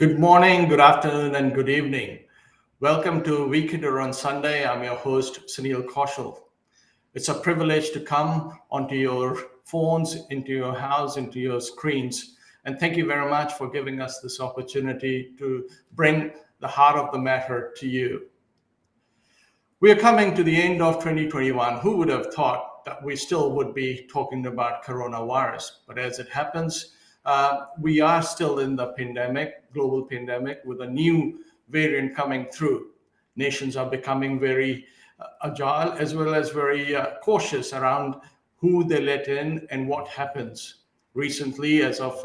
Good morning, good afternoon, and good evening. Welcome to Weekender on Sunday. I'm your host, Sunil Kaushal. It's a privilege to come onto your phones, into your house, into your screens. And thank you very much for giving us this opportunity to bring the heart of the matter to you. We are coming to the end of 2021. Who would have thought that we still would be talking about coronavirus? But as it happens, we are still in the pandemic, global pandemic, with a new variant coming through. Nations are becoming very agile as well as very cautious around who they let in and what happens. Recently, as of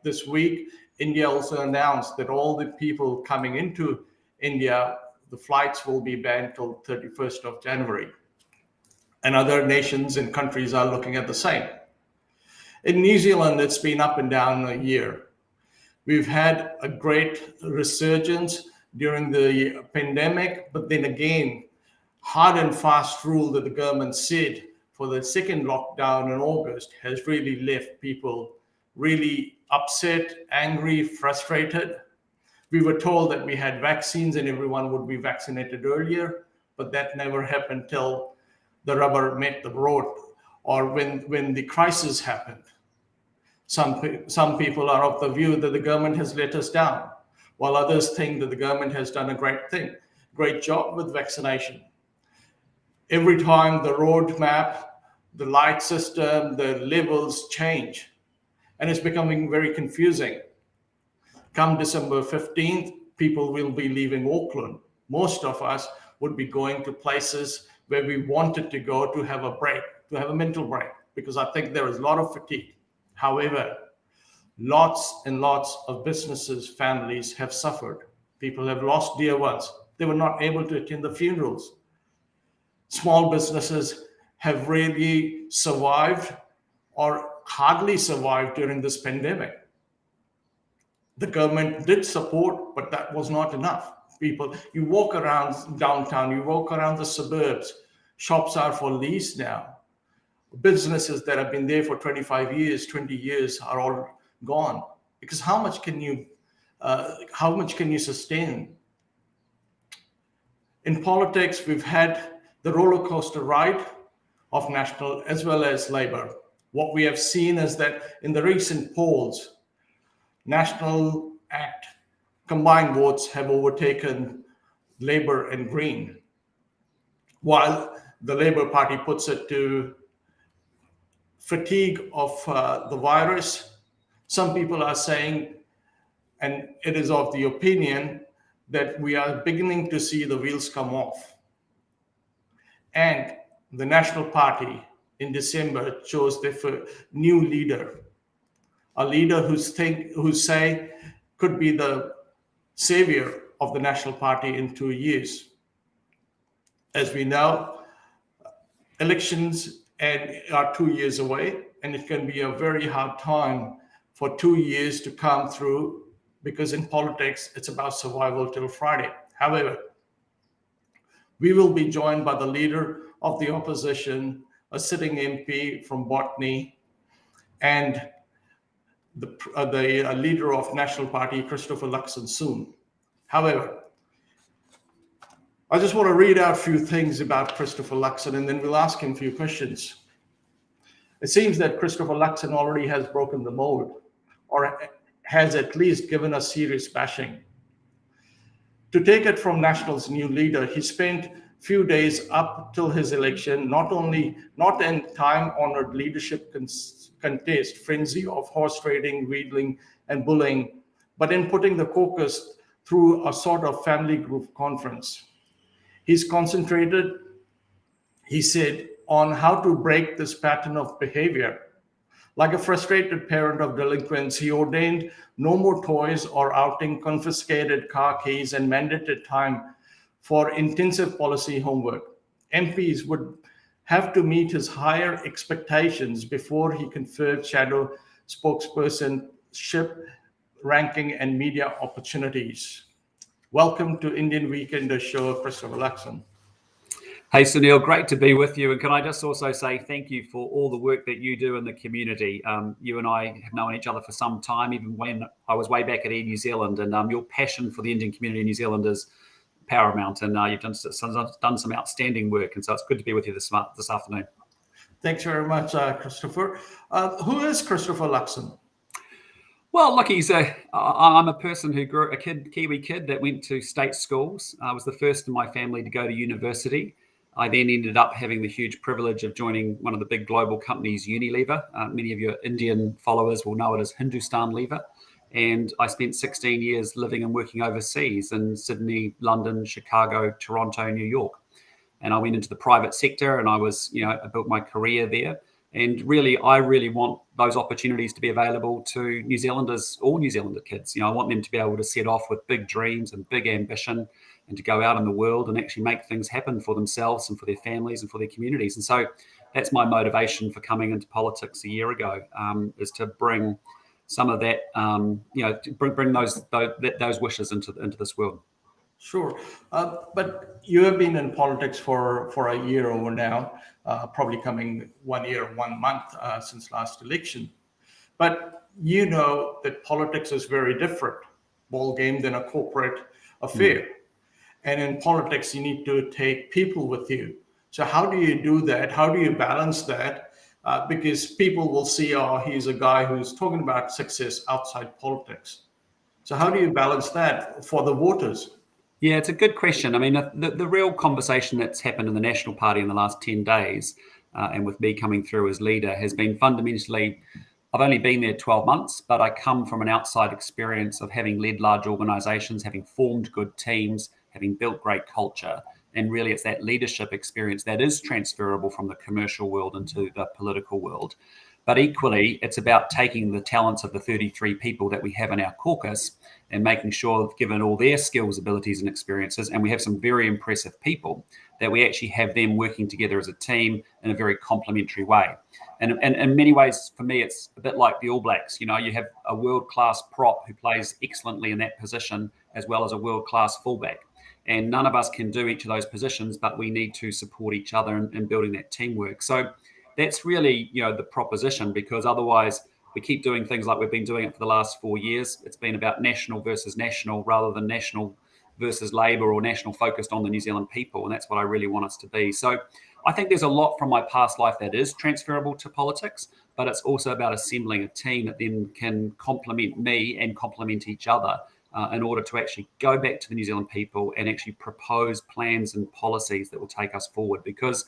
this week, India also announced that all the people coming into India, the flights will be banned till 31st of January. And other nations and countries are looking at the same. In New Zealand, it's been up and down a year. We've had a great resurgence during the pandemic, but then again, hard and fast rule that the government said for the second lockdown in August has really left people really upset, angry, frustrated. We were told that we had vaccines and everyone would be vaccinated earlier, but that never happened till the rubber met the road or when the crisis happened. Some people are of the view that the government has let us down, while others think that the government has done a great job with vaccination. Every time the roadmap, the light system, the levels change, and it's becoming very confusing. Come December 15th, people will be leaving Auckland. Most of us would be going to places where we wanted to go to have a break, to have a mental break, because I think there is a lot of fatigue. However, lots and lots of businesses, families have suffered. People have lost dear ones. They were not able to attend the funerals. Small businesses have really survived or hardly survived during this pandemic. The government did support, but that was not enough. People, you walk around downtown, you walk around the suburbs, shops are for lease now. Businesses that have been there for 25 years, 20 years are all gone. Because how much can you sustain? In politics, we've had the roller coaster ride of National as well as Labour. What we have seen is that in the recent polls, National Act combined votes have overtaken Labour and Green, while the Labour Party puts it to fatigue of the virus. Some people are saying, and it is of the opinion, that we are beginning to see the wheels come off. And the National Party in December chose their new leader, a leader who say could be the savior of the National Party in 2 years. As we know, elections are 2 years away, and it can be a very hard time for 2 years to come through, because in politics, it's about survival till Friday. However, we will be joined by the leader of the opposition, a sitting MP from Botany, and the leader of National Party, Christopher Luxon, soon. However, I just want to read out a few things about Christopher Luxon, and then we'll ask him a few questions. It seems that Christopher Luxon already has broken the mold, or has at least given a serious bashing. To take it from National's new leader, he spent few days up till his election, not in time-honored leadership contest, frenzy of horse trading, wheedling, and bullying, but in putting the caucus through a sort of family group conference. He's concentrated, he said, on how to break this pattern of behavior. Like a frustrated parent of delinquents, he ordained no more toys or outing, confiscated car keys, and mandated time for intensive policy homework. MPs would have to meet his higher expectations before he conferred shadow spokespersonship, ranking, and media opportunities. Welcome to Indian Weekender show, Christopher Luxon. Hey Sunil, great to be with you. And can I just also say thank you for all the work that you do in the community. You and I have known each other for some time, even when I was way back at 𝐸𝐥𝐍𝐚𝐿, and your passion for the Indian community in New Zealand is paramount. And you've done some outstanding work. And so it's good to be with you this afternoon. Thanks very much, Christopher. Who is Christopher Luxon? Well, look, I'm a person who grew a Kiwi kid that went to state schools. I was the first in my family to go to university. I then ended up having the huge privilege of joining one of the big global companies, Unilever. Many of your Indian followers will know it as Hindustan Lever. And I spent 16 years living and working overseas in Sydney, London, Chicago, Toronto, New York. And I went into the private sector and I built my career there. And really, I really want those opportunities to be available to New Zealanders, all New Zealander kids. I want them to be able to set off with big dreams and big ambition and to go out in the world and actually make things happen for themselves and for their families and for their communities. And so that's my motivation for coming into politics a year ago, is to bring some of that, to bring those wishes into this world. Sure. But you have been in politics for a year over now, probably coming 1 year, 1 month since last election. But you know that politics is very different ball game than a corporate affair. And in politics, you need to take people with you. So how do you do that? How do you balance that? Because people will see, oh, he's a guy who's talking about success outside politics. So how do you balance that for the voters? Yeah, it's a good question. I mean, the real conversation that's happened in the National Party in the last 10 days, and with me coming through as leader, has been fundamentally, I've only been there 12 months, but I come from an outside experience of having led large organizations, having formed good teams, having built great culture. And really, it's that leadership experience that is transferable from the commercial world into the political world. But equally, it's about taking the talents of the 33 people that we have in our caucus and making sure, given all their skills, abilities, and experiences, and we have some very impressive people, that we actually have them working together as a team in a very complementary way. And in many ways, for me, it's a bit like the 𝐸𝐥𝐥 𝐍𝐚𝐿. You have a world-class prop who plays excellently in that position, as well as a world-class fullback. And none of us can do each of those positions, but we need to support each other in building that teamwork. So that's really, the proposition, because otherwise we keep doing things like we've been doing it for the last 4 years. It's been about national versus national rather than national versus Labor or national focused on the New Zealand people. And that's what I really want us to be. So I think there's a lot from my past life that is transferable to politics, but it's also about assembling a team that then can complement me and complement each other in order to actually go back to the New Zealand people and actually propose plans and policies that will take us forward. Because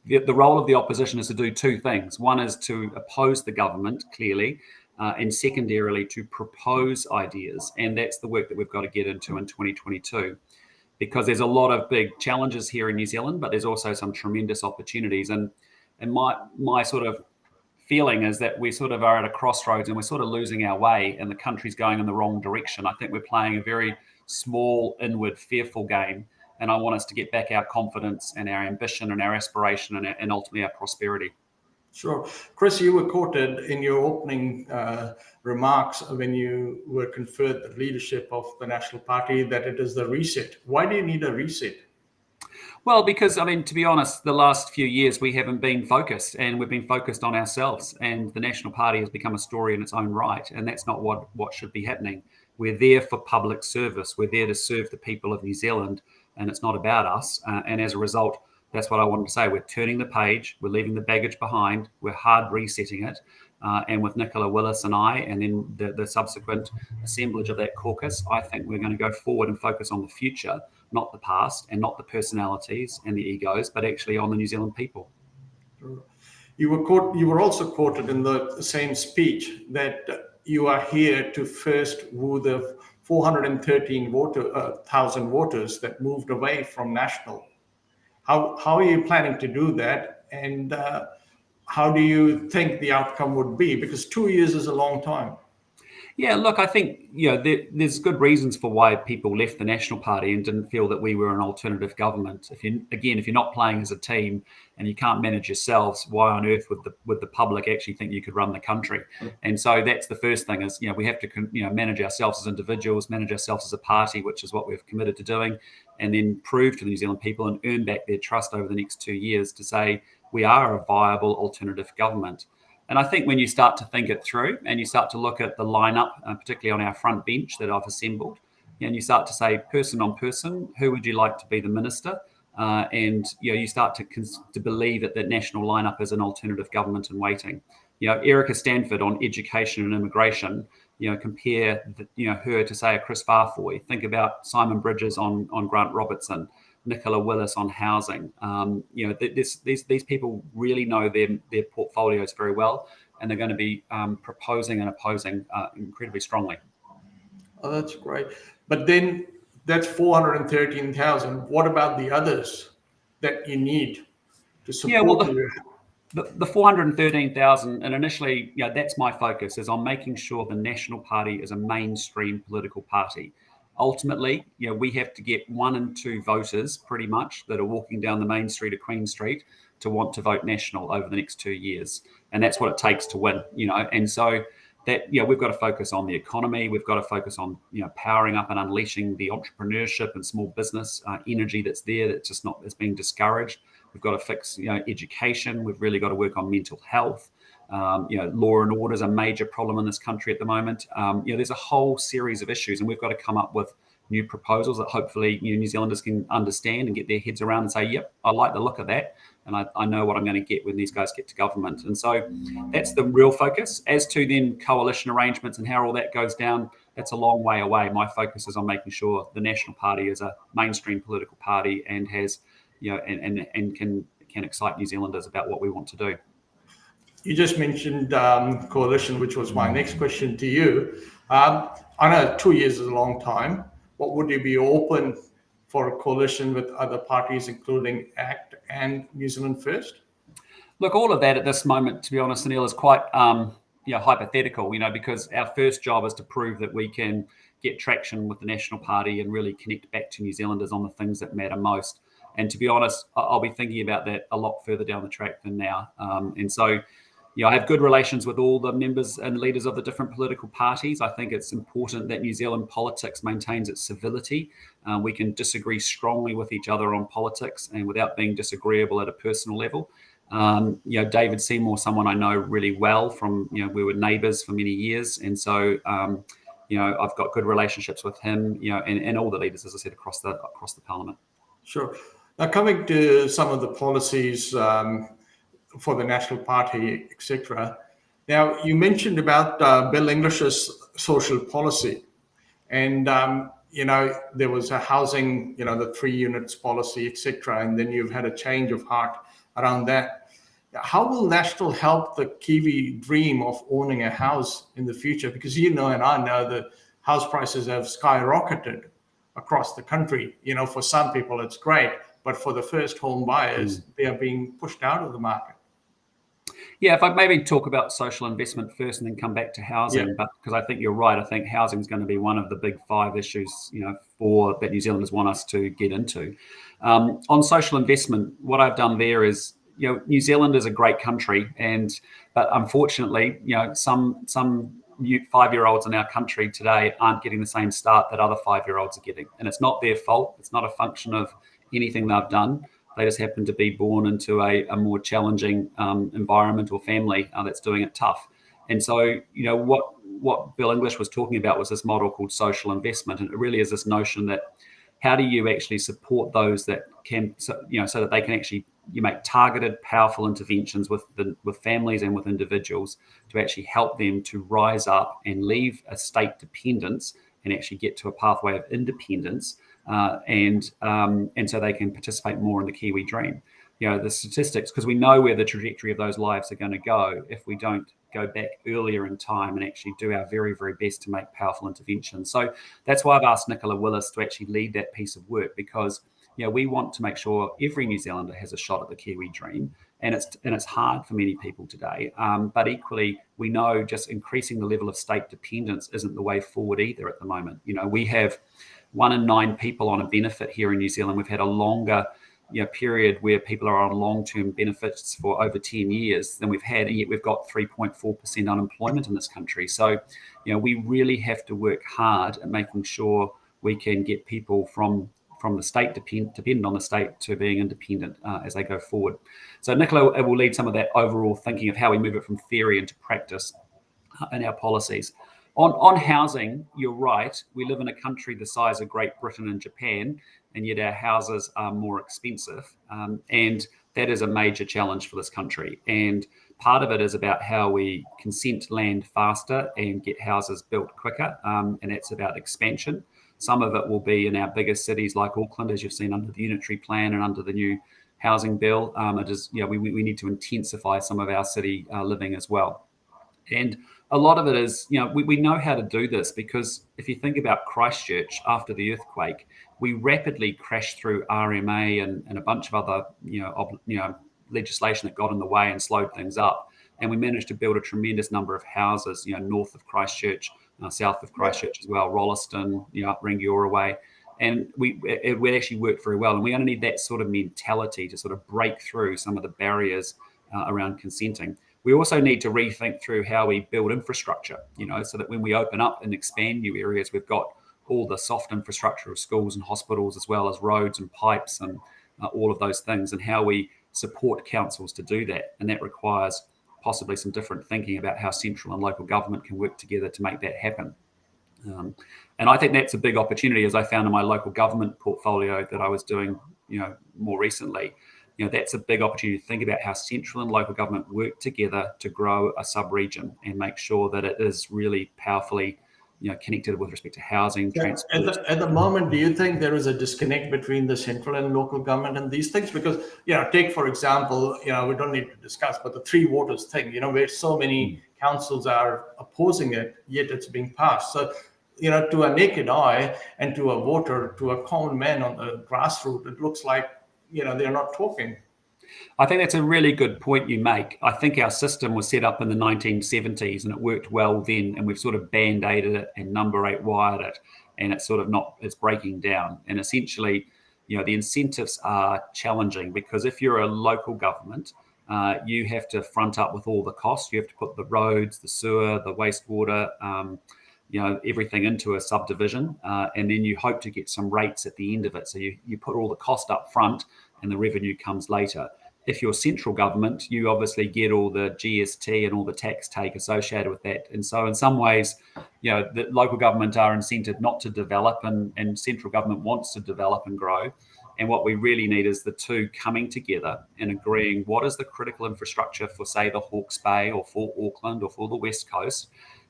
the role of the opposition is to do two things. One is to oppose the government, clearly, and secondarily to propose ideas. And that's the work that we've got to get into in 2022. Because there's a lot of big challenges here in New Zealand, but there's also some tremendous opportunities. And my sort of feeling is that we sort of are at a crossroads and we're sort of losing our way and the country's going in the wrong direction. I think we're playing a very small, inward, fearful game. And I want us to get back our confidence and our ambition and our aspiration and ultimately our prosperity. Sure. Chris, you were quoted in your opening remarks when you were conferred the leadership of the National Party that it is the reset. Why do you need a reset? Well, because, to be honest, the last few years we haven't been focused and we've been focused on ourselves, and the National Party has become a story in its own right. And that's not what should be happening. We're there for public service. We're there to serve the people of New Zealand, and it's not about us. And as a result, that's what I wanted to say. We're turning the page. We're leaving the baggage behind. We're hard resetting it. And with Nicola Willis and I, and then the subsequent assemblage of that caucus, I think we're going to go forward and focus on the future, not the past, and not the personalities and the egos, but actually on the New Zealand people. You were also quoted in the same speech that you are here to first woo the 413,000 voters that moved away from national. How are you planning to do that? And how do you think the outcome would be? Because 2 years is a long time. Yeah, look, I think there's good reasons for why people left the National Party and didn't feel that we were an alternative government. If you're not playing as a team and you can't manage yourselves, why on earth would the public actually think you could run the country? And so that's the first thing is we have to manage ourselves as individuals, manage ourselves as a party, which is what we've committed to doing, and then prove to the New Zealand people and earn back their trust over the next 2 years to say we are a viable alternative government. And I think when you start to think it through and you start to look at the lineup, particularly on our front bench that I've assembled, and you start to say person on person, who would you like to be the minister? And you start to believe that the national lineup is an alternative government in waiting. Erica Stanford on education and immigration. Compare her to say a Chris Farfoy. Think about Simon Bridges on Grant Robertson. Nicola Willis on housing. These people really know their portfolios very well, and they're going to be proposing and opposing incredibly strongly. Oh, that's great. But then that's 413,000. What about the others that you need to support you? The 413,000, and initially, that's my focus, is on making sure the National Party is a mainstream political party. Ultimately, we have to get 1 in 2 voters pretty much that are walking down the main street of Queen Street to want to vote National over the next 2 years. And that's what it takes to win, And so that, we've got to focus on the economy. We've got to focus on, powering up and unleashing the entrepreneurship and small business energy that's there, that's being discouraged. We've got to fix, education. We've really got to work on mental health. Law and order is a major problem in this country at the moment. There's a whole series of issues, and we've got to come up with new proposals that hopefully New Zealanders can understand and get their heads around and say, yep, I like the look of that, and I know what I'm going to get when these guys get to government. And so that's the real focus. As to then coalition arrangements and how all that goes down, that's a long way away. My focus is on making sure the National Party is a mainstream political party and has, and can excite New Zealanders about what we want to do. You just mentioned coalition, which was my next question to you. I know 2 years is a long time, but would you be open for a coalition with other parties, including ACT and New Zealand First? Look, all of that at this moment, to be honest, Sunil, is quite hypothetical, because our first job is to prove that we can get traction with the National Party and really connect back to New Zealanders on the things that matter most. And to be honest, I'll be thinking about that a lot further down the track than now. And so, I have good relations with all the members and leaders of the different political parties. I think it's important that New Zealand politics maintains its civility. We can disagree strongly with each other on politics and without being disagreeable at a personal level. David Seymour, someone I know really well from, we were neighbours for many years. And so, I've got good relationships with him, and all the leaders, as I said, across the parliament. Sure. Now, coming to some of the policies for the National Party, etc. Now, you mentioned about Bill English's social policy, and there was a housing, the 3 units policy, etc. And then you've had a change of heart around that. How will National help the Kiwi dream of owning a house in the future? Because and I know the house prices have skyrocketed across the country. For some people it's great, but for the first home buyers, they are being pushed out of the market. Yeah, if I maybe talk about social investment first and then come back to housing, but because I think you're right, I think housing is going to be one of the big 5 issues, for that New Zealanders want us to get into. On social investment, what I've done there is, New Zealand is a great country, but unfortunately, some 5-year-olds in our country today aren't getting the same start that other 5-year-olds are getting, and it's not their fault. It's not a function of anything they've done. They just happen to be born into a more challenging environment or family that's doing it tough. And so, what Bill English was talking about was this model called social investment. And it really is this notion that how do you actually support those that can, so that they can actually, you make targeted, powerful interventions with families and with individuals to actually help them to rise up and leave a state dependence and actually get to a pathway of independence. And so they can participate more in the Kiwi dream. The statistics, because we know where the trajectory of those lives are going to go if we don't go back earlier in time and actually do our very, very best to make powerful interventions. So that's why I've asked Nicola Willis to actually lead that piece of work, because we want to make sure every New Zealander has a shot at the Kiwi dream. and it's hard for many people today. But equally, we know just increasing the level of state dependence isn't the way forward either at the moment. We have 1 in 9 people on a benefit here in New Zealand. We've had a longer period where people are on long-term benefits for over 10 years than we've had, and yet we've got 3.4% unemployment in this country. So, we really have to work hard at making sure we can get people from the state dependent on the state to being independent as they go forward. So Nicola will lead some of that overall thinking of how we move it from theory into practice in our policies. On housing, you're right. We live in a country the size of Great Britain and Japan, and yet our houses are more expensive. And that is a major challenge for this country. And part of it is about how we consent land faster and get houses built quicker. And that's about expansion. Some of it will be in our biggest cities like Auckland, as you've seen under the unitary plan and under the new housing bill. It is, we need to intensify some of our city living as well. And a lot of it is, we know how to do this, because if you think about Christchurch after the earthquake, we rapidly crashed through RMA and a bunch of other, legislation that got in the way and slowed things up. And we managed to build a tremendous number of houses, north of Christchurch, south of Christchurch as well, Rolleston, up Rangiora way. And it actually worked very well. And we only need that sort of mentality to sort of break through some of the barriers around consenting. We also need to rethink through how we build infrastructure, so that when we open up and expand new areas, we've got all the soft infrastructure of schools and hospitals, as well as roads and pipes and all of those things, and how we support councils to do that. And that requires possibly some different thinking about how central and local government can work together to make that happen. And I think that's a big opportunity, as I found in my local government portfolio that I was doing, more recently. That's a big opportunity to think about how central and local government work together to grow a sub-region and make sure that it is really powerfully, connected with respect to housing, transport. At the moment, do you think there is a disconnect between the central and local government and these things? Because, take, for example, we don't need to discuss, but the Three Waters thing, where so many councils are opposing it, yet it's being passed. So, to a naked eye and to a voter, to a common man on the grassroots, it looks like, they're not talking. I think that's a really good point you make. I think our system was set up in the 1970s and it worked well then, and we've sort of band-aided it and number 8 wired it, and it's sort of it's breaking down. And essentially, the incentives are challenging, because if you're a local government, you have to front up with all the costs. You have to put the roads, the sewer, the wastewater, everything into a subdivision, and then you hope to get some rates at the end of it. So you put all the cost up front and the revenue comes later. If you're central government, you obviously get all the GST and all the tax take associated with that. And so in some ways, the local government are incented not to develop, and central government wants to develop and grow. And what we really need is the two coming together and agreeing what is the critical infrastructure for, say, the Hawke's Bay or for Auckland or for the West Coast.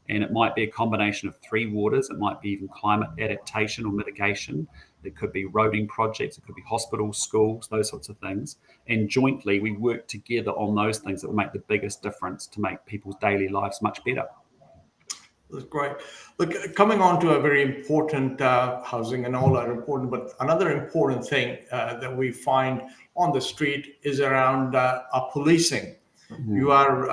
And it might be a combination of Three Waters. It might be even climate adaptation or mitigation. It could be roading projects. It could be hospitals, schools, those sorts of things. And jointly, we work together on those things that will make the biggest difference to make people's daily lives much better. That's great. Look, coming on to a very important housing, and all are important, but another important thing that we find on the street is around our policing. Mm-hmm. You are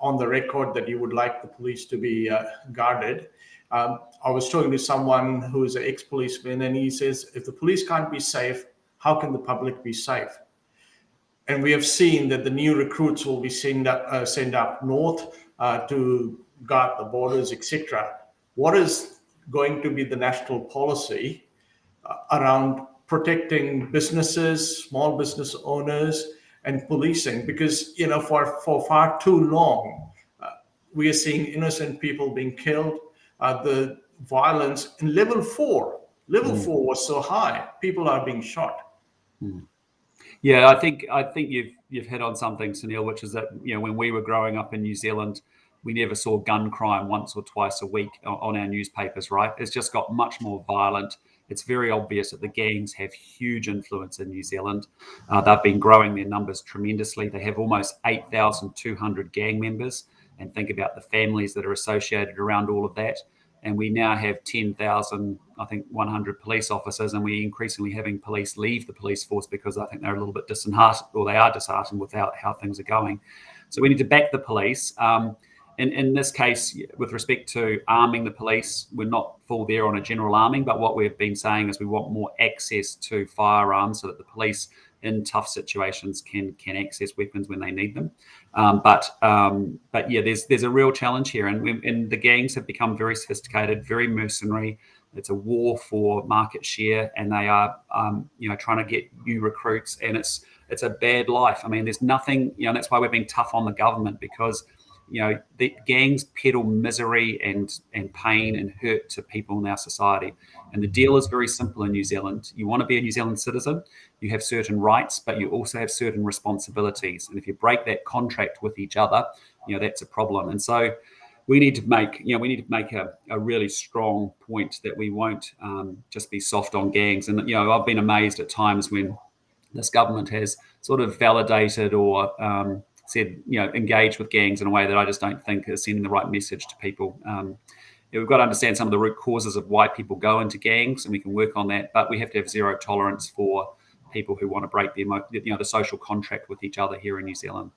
on the record that you would like the police to be guarded. I was talking to someone who is an ex-policeman, and he says, if the police can't be safe, how can the public be safe? And we have seen that the new recruits will be sent up north to guard the borders, etc. What is going to be the national policy around protecting businesses, small business owners, and policing? Because for far too long, we are seeing innocent people being killed. The violence in level 4 was so high. People are being shot. Yeah, I think you've hit on something, Sunil, which is that when we were growing up in New Zealand, we never saw gun crime once or twice a week on our newspapers, right? It's just got much more violent. It's very obvious that the gangs have huge influence in New Zealand. They've been growing their numbers tremendously. They have almost 8,200 gang members, and think about the families that are associated around all of that. and we now have 10,000, I think 100 police officers, and we're increasingly having police leave the police force because I think they're a little bit disheartened, or they are disheartened with how things are going. So we need to back the police. In this case, with respect to arming the police, we're not full there on a general arming, but what we've been saying is we want more access to firearms so that the police in tough situations can access weapons when they need them. But yeah, there's a real challenge here, and the gangs have become very sophisticated, very mercenary. It's a war for market share, and they are trying to get new recruits, and it's a bad life. I mean, there's nothing, that's why we've been tough on the government, because the gangs peddle misery and pain and hurt to people in our society. And the deal is very simple in New Zealand. You want to be a New Zealand citizen, you have certain rights, but you also have certain responsibilities. And if you break that contract with each other, that's a problem. And so we need to make, a really strong point that we won't just be soft on gangs. And I've been amazed at times when this government has sort of validated or said, engage with gangs in a way that I just don't think is sending the right message to people. We've got to understand some of the root causes of why people go into gangs, and we can work on that. But we have to have zero tolerance for people who want to break the social contract with each other here in New Zealand.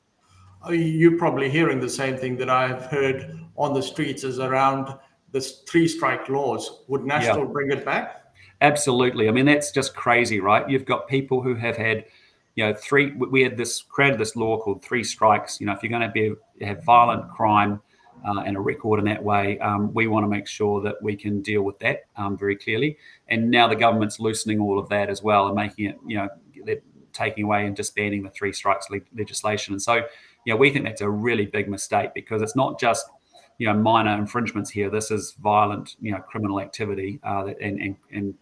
You're probably hearing the same thing that I've heard on the streets is around this 3-strike laws. Would National bring it back? Absolutely. I mean, that's just crazy, right? You've got people who have had, we had created this law called 3 strikes. If you're going to have violent crime and a record in that way, we want to make sure that we can deal with that very clearly. And now the government's loosening all of that as well and making it, they're taking away and disbanding the 3 strikes legislation. And so, we think that's a really big mistake, because it's not just, minor infringements here. This is violent, criminal activity and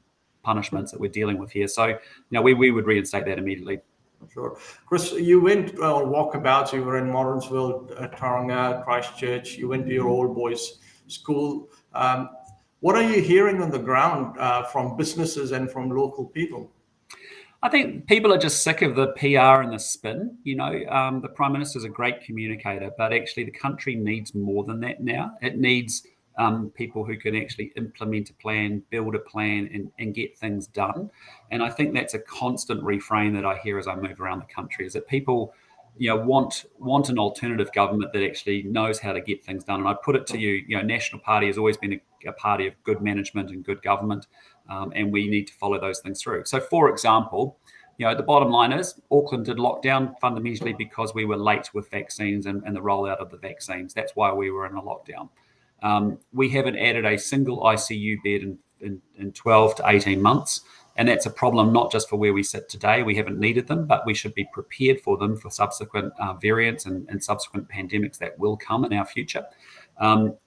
punishments that we're dealing with here. So, we would reinstate that immediately. Sure. Chris, you went on walkabouts. You were in Morrinsville, Tauranga, Christchurch. You went to your old boys' school. What are you hearing on the ground from businesses and from local people? I think people are just sick of the PR and the spin. The Prime Minister's a great communicator, but actually the country needs more than that now. It needs people who can actually implement a plan, build a plan, and get things done. And I think that's a constant refrain that I hear as I move around the country, is that people, want an alternative government that actually knows how to get things done. And I put it to you, National Party has always been a party of good management and good government, and we need to follow those things through. So, for example, the bottom line is Auckland did lockdown fundamentally because we were late with vaccines and the rollout of the vaccines. That's why we were in a lockdown. We haven't added a single ICU bed in 12 to 18 months. And that's a problem not just for where we sit today. We haven't needed them, but we should be prepared for them for subsequent variants and subsequent pandemics that will come in our future.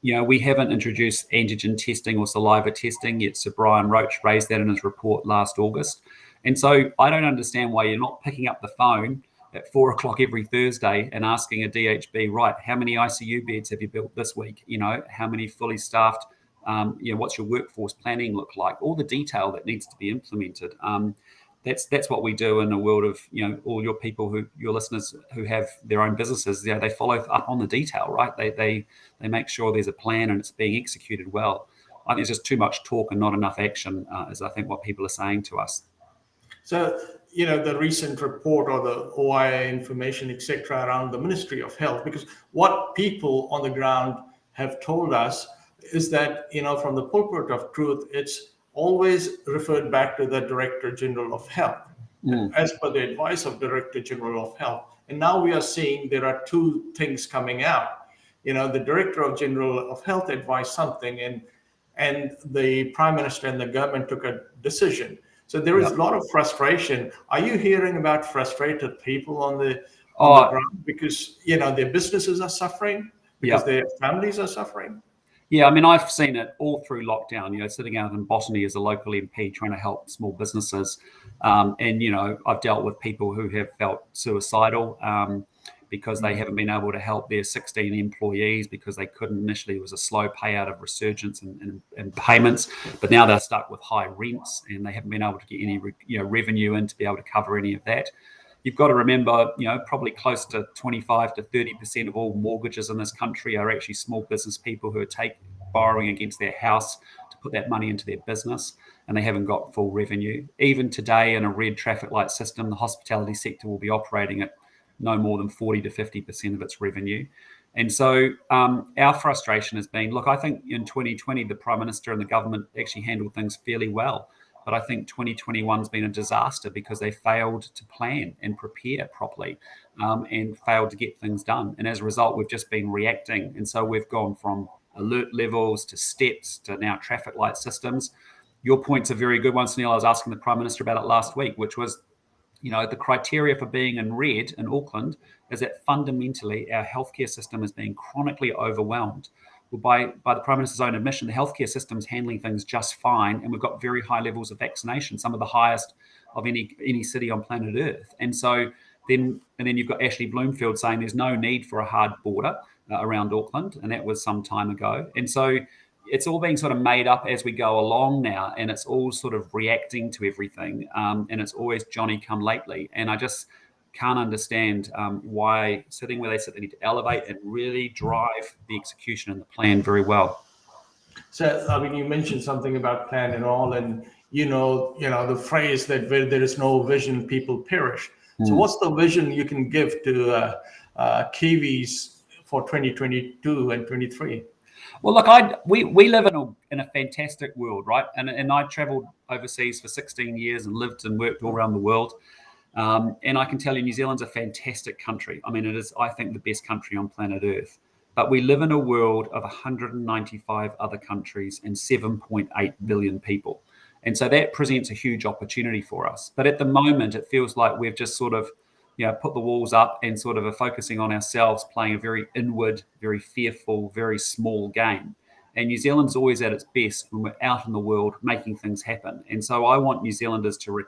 We haven't introduced antigen testing or saliva testing yet. Sir Brian Roach raised that in his report last August. And so I don't understand why you're not picking up the phone at 4:00 every Thursday and asking a DHB, right, how many ICU beds have you built this week? How many fully staffed, what's your workforce planning look like? All the detail that needs to be implemented. That's what we do in the world of, all your people your listeners who have their own businesses, they follow up on the detail, right? They make sure there's a plan and it's being executed well. I think there's just too much talk and not enough action, is I think what people are saying to us. So, the recent report or the OIA information, etc., around the Ministry of Health, because what people on the ground have told us is that, from the pulpit of truth, it's always referred back to the Director General of Health, as per the advice of Director General of Health. And now we are seeing there are 2 things coming out. The Director General of Health advised something, and the Prime Minister and the government took a decision. So there is a lot of frustration. Are you hearing about frustrated people on the ground because, their businesses are suffering, because their families are suffering? Yeah, I mean, I've seen it all through lockdown, sitting out in Botany as a local MP trying to help small businesses. And, I've dealt with people who have felt suicidal because they haven't been able to help their 16 employees because they couldn't initially. It was a slow payout of resurgence and payments, but now they're stuck with high rents and they haven't been able to get any revenue in to be able to cover any of that. You've got to remember, probably close to 25 to 30% of all mortgages in this country are actually small business people who are borrowing against their house to put that money into their business, and they haven't got full revenue. Even today, in a red traffic light system, the hospitality sector will be operating at no more than 40 to 50% of its revenue. And so our frustration has been, look, I think in 2020, the Prime Minister and the government actually handled things fairly well. But I think 2021 has been a disaster because they failed to plan and prepare properly and failed to get things done. And as a result, we've just been reacting. And so we've gone from alert levels to steps to now traffic light systems. Your point's a very good one, Sunil. I was asking the Prime Minister about it last week, which was, the criteria for being in red in Auckland is that fundamentally our healthcare system is being chronically overwhelmed. Well, by the Prime Minister's own admission, the healthcare system's handling things just fine, and we've got very high levels of vaccination, some of the highest of any city on planet Earth. And so then you've got Ashley Bloomfield saying there's no need for a hard border around Auckland, and that was some time ago. And so it's all being sort of made up as we go along now, and it's all sort of reacting to everything, and it's always Johnny come lately. And I just can't understand why sitting where they sit, they need to elevate and really drive the execution and the plan very well. So, I mean, you mentioned something about plan and all, and the phrase that where there is no vision, people perish. So what's the vision you can give to Kiwis for 2022 and 23? Well, look, we live in a fantastic world, right? And I traveled overseas for 16 years and lived and worked all around the world. And I can tell you, New Zealand's a fantastic country. I mean, it is, I think, the best country on planet Earth. But we live in a world of 195 other countries and 7.8 billion people. And so that presents a huge opportunity for us. But at the moment, it feels like we've just sort of put the walls up and sort of are focusing on ourselves, playing a very inward, very fearful, very small game. And New Zealand's always at its best when we're out in the world making things happen. And so I want New Zealanders to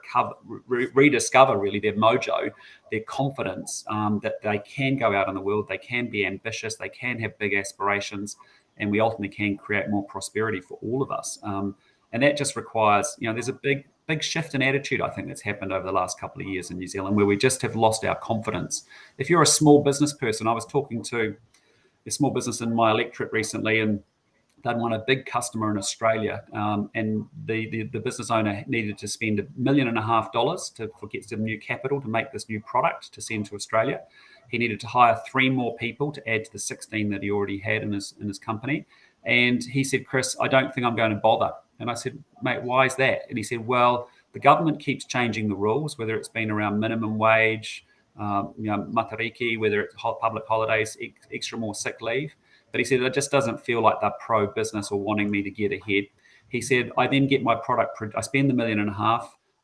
rediscover really their mojo, their confidence that they can go out in the world, they can be ambitious, they can have big aspirations, and we ultimately can create more prosperity for all of us. And that just requires, there's a big shift in attitude, I think, that's happened over the last couple of years in New Zealand, where we just have lost our confidence. If you're a small business person, I was talking to a small business in my electorate recently, and they'd won a big customer in Australia, and the business owner needed to spend $1.5 million to get some new capital to make this new product to send to Australia. He needed to hire 3 more people to add to the 16 that he already had in his company. And he said, "Chris, I don't think I'm going to bother." And I said, "Mate, why is that?" And he said, "Well, the government keeps changing the rules, whether it's been around minimum wage, matariki, whether it's public holidays, extra more sick leave." But he said, "It just doesn't feel like they're pro-business or wanting me to get ahead." He said, "I then get my product, I spend the $1.5 million.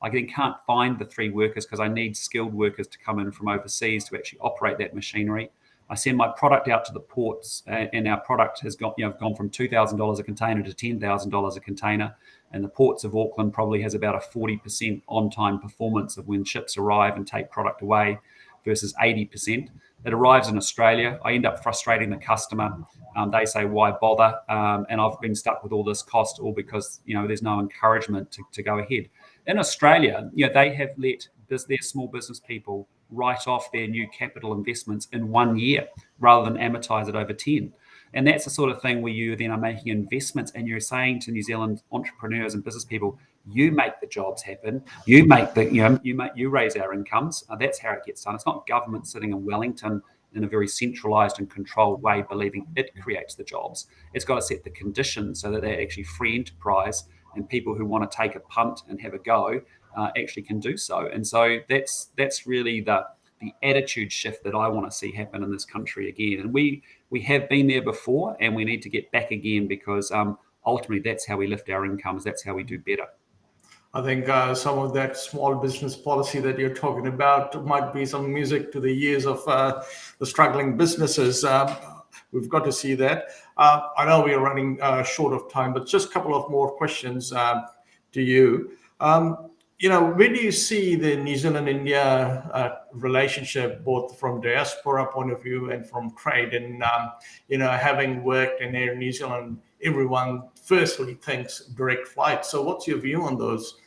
I then can't find the 3 workers because I need skilled workers to come in from overseas to actually operate that machinery. I send my product out to the ports, and our product has gone from $2,000 a container to $10,000 a container. And the ports of Auckland probably has about a 40% on-time performance of when ships arrive and take product away versus 80%. It arrives in Australia. I end up frustrating the customer. They say, "Why bother?" And I've been stuck with all this cost, all because there's no encouragement to go ahead. In Australia, they have let their small business people write off their new capital investments in 1 year rather than amortize it over 10. And that's the sort of thing where you then are making investments, and you're saying to New Zealand entrepreneurs and business people, you make the jobs happen, you make you raise our incomes. That's how it gets done. It's not government sitting in Wellington in a very centralized and controlled way, believing it creates the jobs. It's got to set the conditions so that they're actually free enterprise, and people who want to take a punt and have a go actually can do so. And so that's really the attitude shift that I want to see happen in this country again. And we have been there before, and we need to get back again, because ultimately that's how we lift our incomes. That's how we do better. I think some of that small business policy that you're talking about might be some music to the ears of the struggling businesses. We've got to see that. I know we are running short of time, but just a couple of more questions to you. Where do you see the New Zealand-India relationship, both from diaspora point of view and from trade? And, having worked in Air New Zealand, everyone firstly thinks direct flight. So what's your view on those?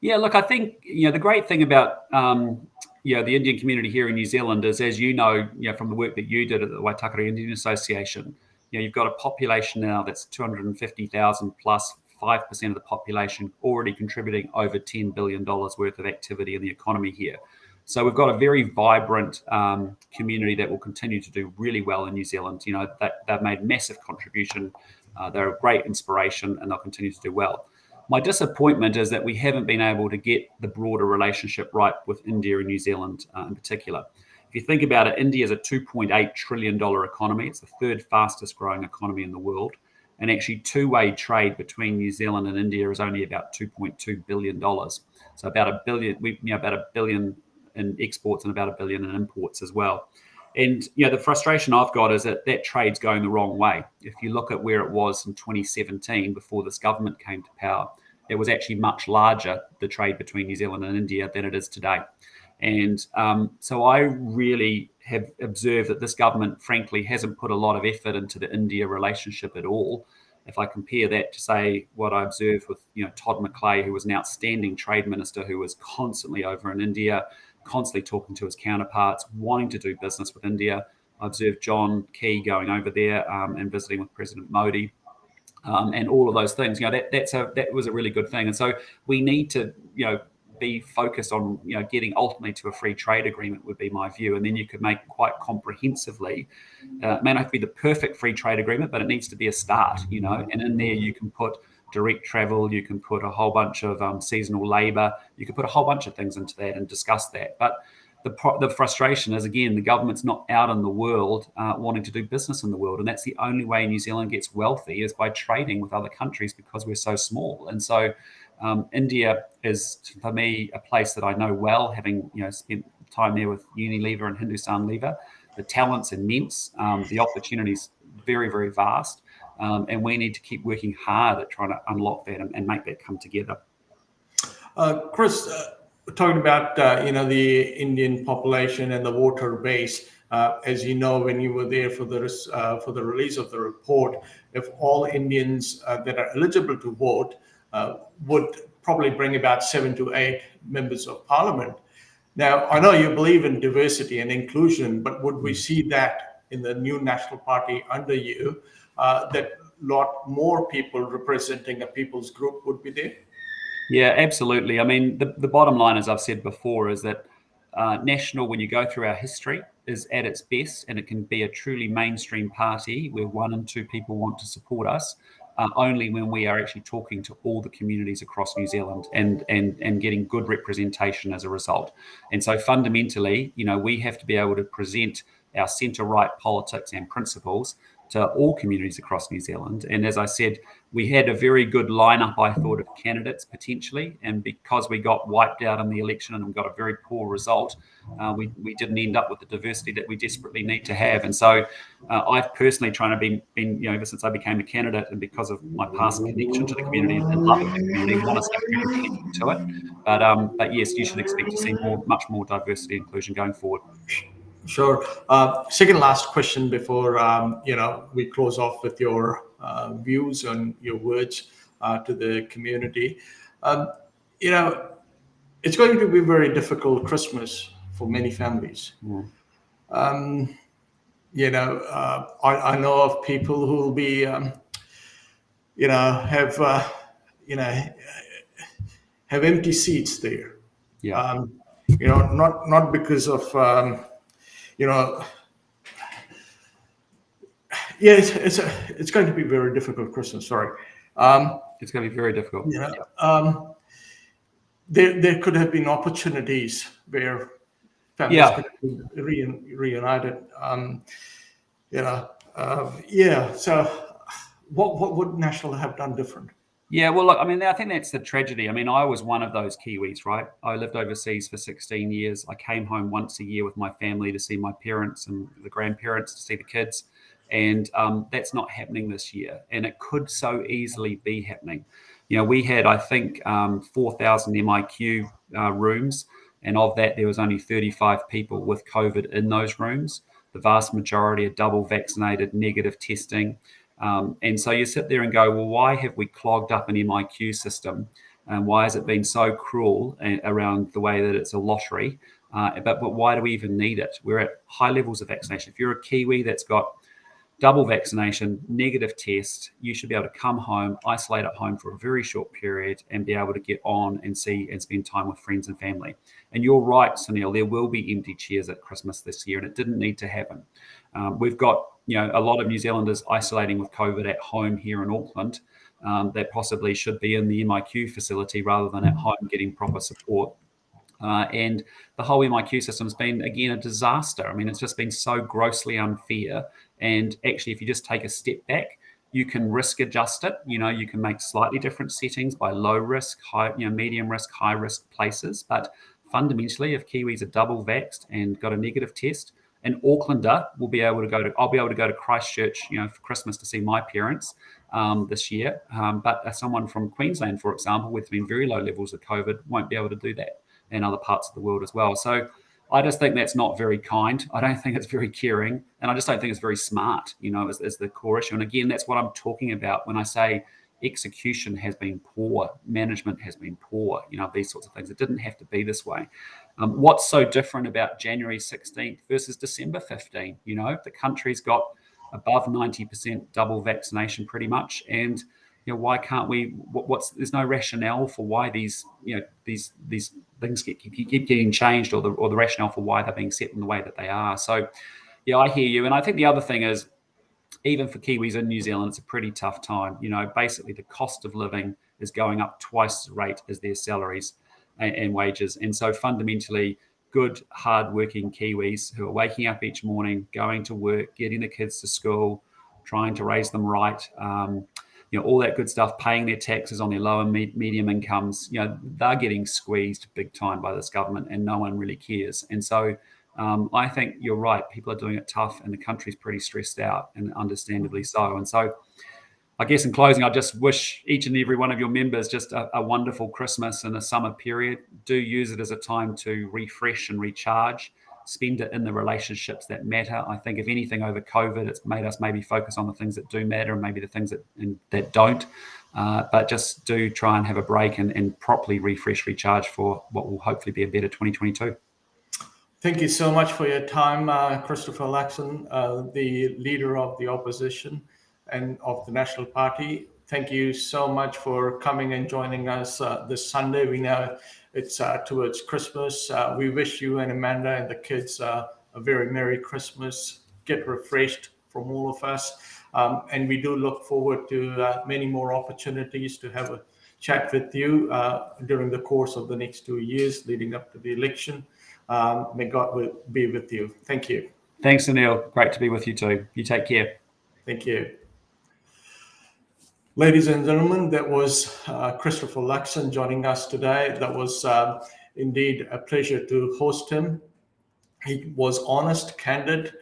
Yeah, look, I think, the great thing about, the Indian community here in New Zealand is, as from the work that you did at the Waitakere Indian Association, you've got a population now that's 250,000 plus 5% of the population already contributing over $10 billion worth of activity in the economy here. So we've got a very vibrant community that will continue to do really well in New Zealand. They've made massive contribution. They're a great inspiration, and they'll continue to do well. My disappointment is that we haven't been able to get the broader relationship right with India and New Zealand in particular. If you think about it, India is a $2.8 trillion economy. It's the third fastest growing economy in the world. And actually two-way trade between New Zealand and India is only about $2.2 billion. So about $1 billion in exports and about $1 billion in imports as well. And the frustration I've got is that trade's going the wrong way. If you look at where it was in 2017, before this government came to power, it was actually much larger, the trade between New Zealand and India, than it is today. And so I really have observed that this government, frankly, hasn't put a lot of effort into the India relationship at all. If I compare that to, say, what I observed with Todd McClay, who was an outstanding trade minister who was constantly over in India, constantly talking to his counterparts, wanting to do business with India. I observed John Key going over there and visiting with President Modi, and all of those things. That was a really good thing. And so we need to be focused on getting ultimately to a free trade agreement, would be my view. And then you could make quite comprehensively, it may not be the perfect free trade agreement, but it needs to be a start. And in there you can put direct travel, you can put a whole bunch of seasonal labor, you can put a whole bunch of things into that and discuss that. But the frustration is, again, the government's not out in the world wanting to do business in the world. And that's the only way New Zealand gets wealthy, is by trading with other countries, because we're so small. And so India is, for me, a place that I know well, having spent time there with Unilever and Hindustan Lever. The talent's immense, the opportunity's very, very vast. And we need to keep working hard at trying to unlock that and make that come together. Chris, talking about the Indian population and the voter base, as you know, when you were there for the release of the report, if all Indians that are eligible to vote would probably bring about 7 to 8 members of parliament. Now, I know you believe in diversity and inclusion, but would we see that in the new National Party under you, that a lot more people representing a people's group would be there? Yeah, absolutely. I mean, the bottom line, as I've said before, is that National, when you go through our history, is at its best, and it can be a truly mainstream party where 1 and 2 people want to support us, only when we are actually talking to all the communities across New Zealand and getting good representation as a result. And so fundamentally, we have to be able to present our centre-right politics and principles to all communities across New Zealand. And as I said, we had a very good lineup, I thought, of candidates potentially. And because we got wiped out in the election and we got a very poor result, we didn't end up with the diversity that we desperately need to have. And so I've personally tried to been ever since I became a candidate, and because of my past connection to the community and love of the community, want to stay very connected to it. But yes, you should expect to see much more diversity and inclusion going forward. Sure. Second last question before we close off with your views and your words to the community. It's going to be a very difficult Christmas for many families. I know of people who will be, have empty seats there. Yeah. Not because of. It's going to be a very difficult Christmas. Sorry. It's going to be very difficult. There could have been opportunities where families could have been reunited. So what would National have done different? Yeah, well, look, I mean, I think that's the tragedy. I mean, I was one of those Kiwis, right? I lived overseas for 16 years. I came home once a year with my family to see my parents and the grandparents, to see the kids. And that's not happening this year. And it could so easily be happening. We had, I think, 4,000 MIQ rooms. And of that, there was only 35 people with COVID in those rooms. The vast majority are double vaccinated, negative testing. And so you sit there and go, well, why have we clogged up an MIQ system? And why has it been so cruel around the way that it's a lottery? But why do we even need it? We're at high levels of vaccination. If you're a Kiwi that's got double vaccination, negative test, you should be able to come home, isolate at home for a very short period and be able to get on and see and spend time with friends and family. And you're right, Sunil, there will be empty chairs at Christmas this year, and it didn't need to happen. We've got a lot of New Zealanders isolating with COVID at home here in Auckland that possibly should be in the 𝐚IQ facility rather than at home getting proper support. And the whole 𝐚IQ system has been, again, a disaster. I mean, it's just been so grossly unfair. And actually, if you just take a step back, you can risk adjust it. You can make slightly different settings by low risk, high, medium risk, high risk places. But fundamentally, if Kiwis are double vaxxed and got a negative test, an Aucklander will be able to go to, I'll be able to go to Christchurch, for Christmas to see my parents this year. But someone from Queensland, for example, with been very low levels of COVID, won't be able to do that, and other parts of the world as well. So I just think that's not very kind. I don't think it's very caring. And I just don't think it's very smart, as the core issue. And again, that's what I'm talking about when I say execution has been poor, management has been poor, these sorts of things. It didn't have to be this way. What's so different about January 16th versus December 15? The country's got above 90% double vaccination pretty much. And why can't we? There's no rationale for why these things keep getting changed, or the rationale for why they're being set in the way that they are. So, I hear you, and I think the other thing is, even for Kiwis in New Zealand, it's a pretty tough time. Basically the cost of living is going up twice the rate as their salaries and wages, and so fundamentally, good, hard-working Kiwis who are waking up each morning, going to work, getting the kids to school, trying to raise them right. All that good stuff, paying their taxes on their low and medium incomes, they're getting squeezed big time by this government, and no one really cares. And so I think you're right. People are doing it tough, and the country's pretty stressed out, and understandably so. And so I guess in closing, I just wish each and every one of your members just a wonderful Christmas and a summer period. Do use it as a time to refresh and recharge. Spend it in the relationships that matter. I think if anything over COVID, it's made us maybe focus on the things that do matter and maybe the things that don't. But just do try and have a break and properly refresh, recharge for what will hopefully be a better 2022. Thank you so much for your time, Christopher Luxon, the leader of the opposition and of the National Party. Thank you so much for coming and joining us this Sunday. We know it's towards Christmas. We wish you and Amanda and the kids a very Merry Christmas. Get refreshed from all of us. And we do look forward to many more opportunities to have a chat with you during the course of the next 2 years leading up to the election. May God be with you. Thank you. Thanks, Sunil. Great to be with you too. You take care. Thank you. Ladies and gentlemen, that was Christopher Luxon joining us today. That was indeed a pleasure to host him. He was honest, candid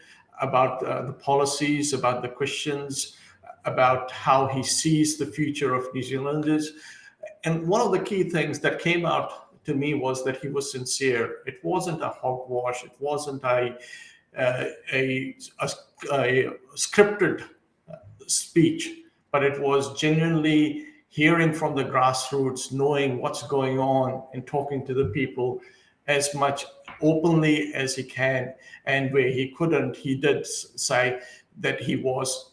about the policies, about the questions, about how he sees the future of New Zealanders. And one of the key things that came out to me was that he was sincere. It wasn't a hogwash. It wasn't a scripted speech, but it was genuinely hearing from the grassroots, knowing what's going on and talking to the people as much openly as he can. And where he couldn't, he did say that he was,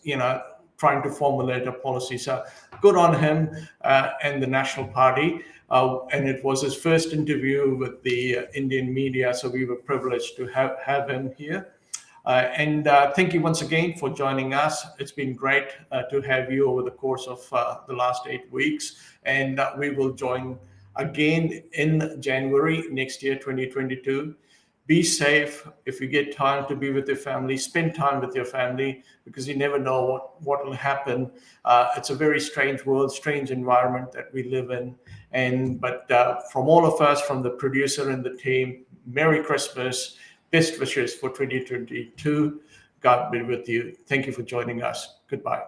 trying to formulate a policy. So good on him and the National Party. And it was his first interview with the Indian media, so we were privileged to have him here. And thank you once again for joining us. It's been great to have you over the course of the last 8 weeks. And we will join again in January next year, 2022. Be safe. If you get time to be with your family, spend time with your family, because you never know what will happen. It's a very strange world, strange environment that we live in. But from all of us, from the producer and the team, Merry Christmas. Best wishes for 2022. God be with you. Thank you for joining us. Goodbye.